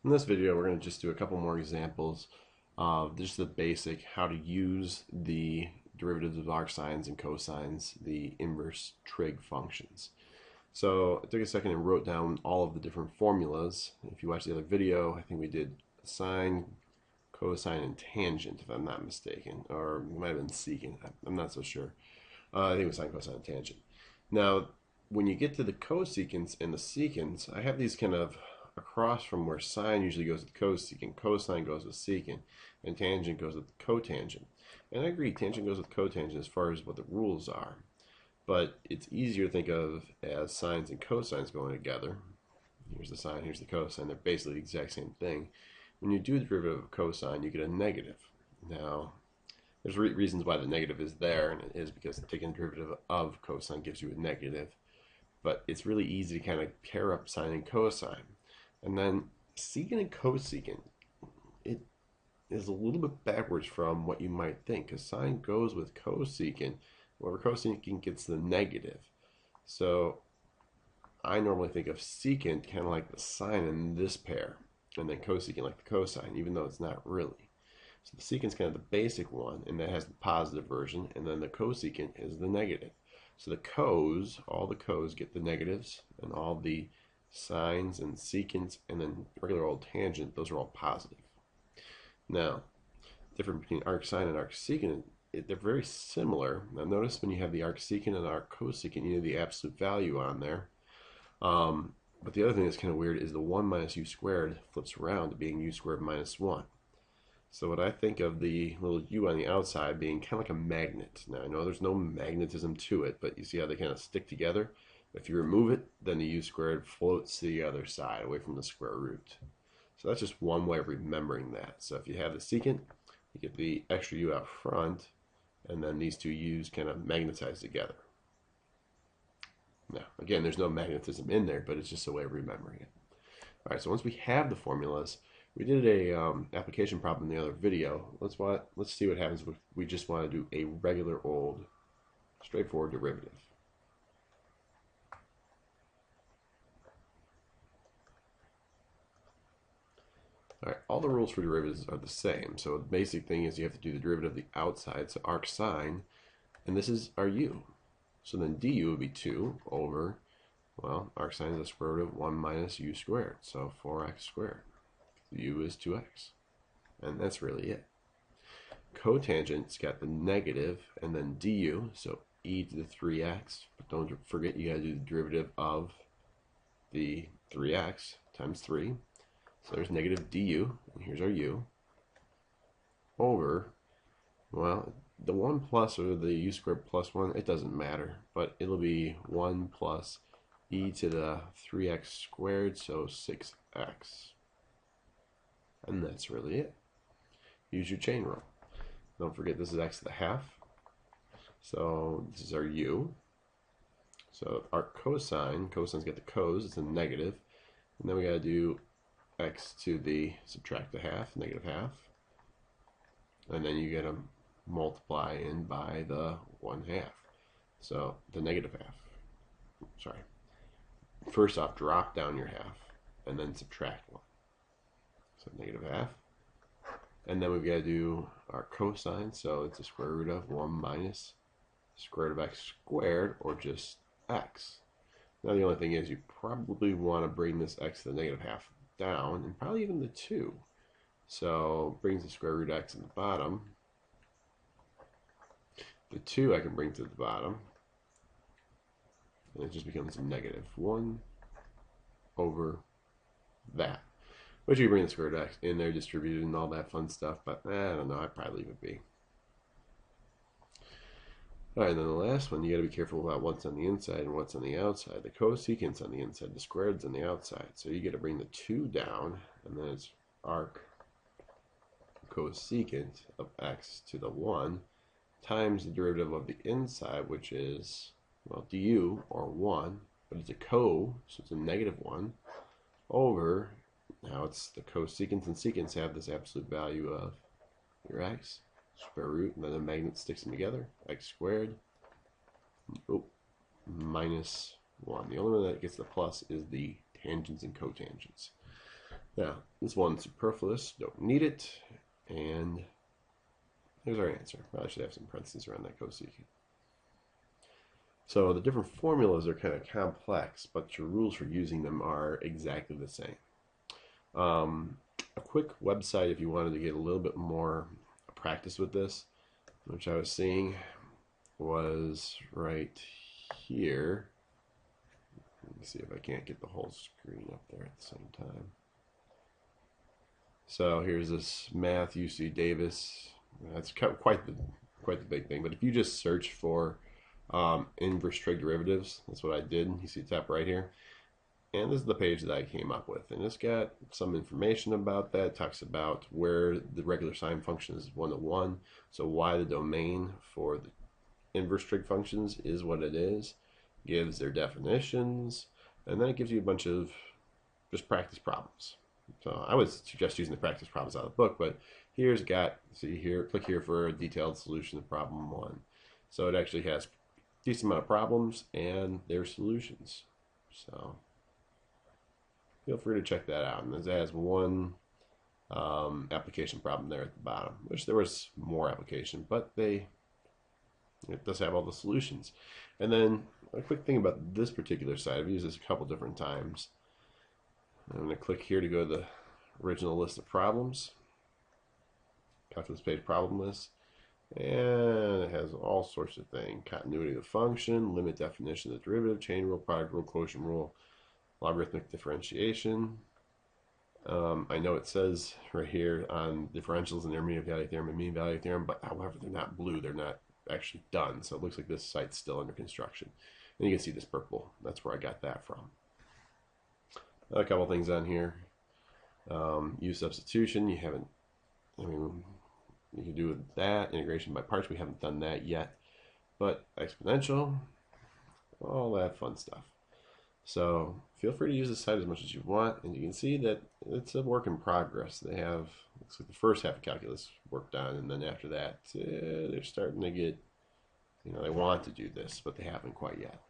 In this video, we're going to just do a couple more examples of just the basic how to use the derivatives of arcsines and cosines, the inverse trig functions. So I took a second and wrote down all of the different formulas. If you watch the other video, I think we did sine, cosine, and tangent, if I'm not mistaken, or it might have been secant. I'm not so sure. I think it was sine, cosine, and tangent. Now, when you get to the cosecants and the secants, I have these kind of across from where sine usually goes with cosecant, cosine goes with secant, and tangent goes with cotangent. And I agree, tangent goes with cotangent as far as what the rules are. But it's easier to think of as sines and cosines going together. Here's the sine, here's the cosine. They're basically the exact same thing. When you do the derivative of cosine, you get a negative. Now, there's reasons why the negative is there, and it is because taking the derivative of cosine gives you a negative. But it's really easy to kind of pair up sine and cosine. And then secant and cosecant, it is a little bit backwards from what you might think, because sine goes with cosecant, however cosecant gets the negative. So I normally think of secant kind of like the sine in this pair, and then cosecant like the cosine, even though it's not really. So the secant's kind of the basic one, and that has the positive version, and then the cosecant is the negative. So the cos, all the cos get the negatives, and all the sines and secants and then regular old tangent, those are all positive. Now, difference between arcsine and arcsecant, they're very similar. Now notice when you have the arcsecant and arccosecant, you need the absolute value on there. But the other thing that's kind of weird is the 1 minus u squared flips around to being u squared minus 1. So what I think of the little u on the outside being kind of like a magnet. Now I know there's no magnetism to it, but you see how they kind of stick together? If you remove it, then the u squared floats to the other side, away from the square root. So that's just one way of remembering that. So if you have the secant, you get the extra u out front, and then these two u's kind of magnetize together. Now, again, there's no magnetism in there, but it's just a way of remembering it. All right, so once we have the formulas, we did a application problem in the other video. Let's see what happens if we just want to do a regular old, straightforward derivative. Alright, all the rules for derivatives are the same. So the basic thing is you have to do the derivative of the outside, so arcsine, and this is our u. So then du would be 2 over, well, arcsine is the square root of 1 minus u squared, so 4x squared. U is 2x, and that's really it. Cotangent's got the negative, and then du, so e to the 3x, but don't forget you gotta do the derivative of the 3x times 3. So there's negative du, and here's our u, over, well, the 1 plus or the u squared plus 1, it doesn't matter, but it'll be 1 plus e to the 3x squared, so 6x. And that's really it. Use your chain rule. Don't forget this is x to the half. So this is our u. So our cosine's got the cos, it's a negative. And then we got to do x to the, subtract the half, negative half, and then you get to multiply in by the 1/2, so the negative half. Sorry, first off, drop down your half and then subtract 1, so negative half, and then we've got to do our cosine, so it's the square root of 1 minus square root of x squared, or just x. Now the only thing is you probably want to bring this x to the negative half down, and probably even the 2. So brings the square root of x at the bottom. The 2 I can bring to the bottom, and it just becomes a negative 1 over that. But you bring the square root of x in there, distributed, and all that fun stuff, but I don't know, I'd probably leave it be. Alright, then the last one, you got to be careful about what's on the inside and what's on the outside. The cosecant's on the inside, the squared's on the outside. So you got to bring the 2 down, and then it's arc cosecant of x to the 1 times the derivative of the inside, which is, well, du, or 1, but it's a so it's a negative 1, over, now it's the cosecants and secants have this absolute value of your x, square root, and then the magnet sticks them together, x squared, minus 1. The only one that gets the plus is the tangents and cotangents. Now, this one's superfluous, don't need it, and here's our answer. Probably should have some parentheses around that cosecant. So the different formulas are kind of complex, but your rules for using them are exactly the same. A quick website if you wanted to get a little bit more practice with this, which I was seeing, was right here. Let me see if I can't get the whole screen up there at the same time. So here's this math UC Davis. That's quite the big thing. But if you just search for inverse trig derivatives, that's what I did. You see the top right here. And this is the page that I came up with. And it's got some information about that. It talks about where the regular sine function is 1 to 1. So why the domain for the inverse trig functions is what it is. Gives their definitions. And then it gives you a bunch of just practice problems. So I would suggest using the practice problems out of the book, but here's got, see here, click here for a detailed solution of problem 1. So it actually has a decent amount of problems and their solutions. So feel free to check that out. And it has one application problem there at the bottom. Wish there was more application, but it does have all the solutions. And then a quick thing about this particular site, I've used this a couple different times. I'm going to click here to go to the original list of problems. Calculus page problem list. And it has all sorts of things. Continuity of the function, limit definition of the derivative, chain rule, product rule, quotient rule, logarithmic differentiation. I know it says right here on differentials and intermediate value theorem and mean value theorem, but however, they're not blue. They're not actually done. So it looks like this site's still under construction. And you can see this purple. That's where I got that from. A couple things on here. Use substitution. You haven't, you can do with that. Integration by parts. We haven't done that yet. But exponential, all that fun stuff. So feel free to use the site as much as you want. And you can see that it's a work in progress. They have, looks like the first half of calculus work done. And then after that, they're starting to get, they want to do this, but they haven't quite yet.